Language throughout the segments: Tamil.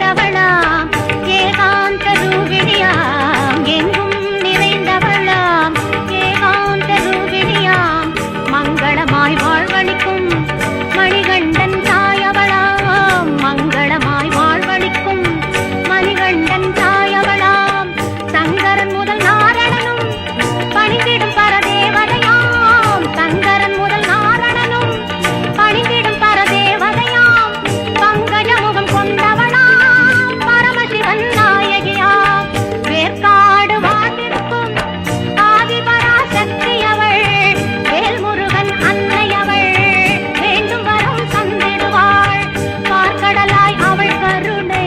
நிறைந்தவளாம் ஏகாந்த ரூபிணியாம் எங்கும் நிறைந்தவளாம் ஏகாந்த ரூபிணியாம் மங்களமாய் வாழ்வளிக்கும் மணிகண்டன் தாயவளாம் மங்களமாய் வாழ்வளிக்கும் மணிகண்டன் தாயவளாம் சங்கரன் முதல் நாரணனும் பணிந்திடும் பரதேவதையாம் சங்கரன் முதல் நாரணனும் பணிந்திடும் பரதேவதையாம் பங்கஜமுகம் கொண்டவளாம் பரமசிவன் நாயகியாம் வேற்காடு வாழ்ந்திருக்கும் ஆதிபராசக்தி அவள் வேல்முருகன் அன்னை அவள் வேண்டும் வரம் தந்திடுவாள் பார்க்கடலாய் அவள் கருணை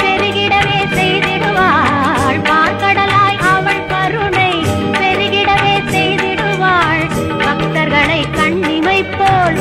பெருகிடவே செய்திடுவாள் பார்க்கடலாய் அவள் கருணை பெருகிடவே செய்திடுவாள் பக்தர்களை கண்ணிமை போல்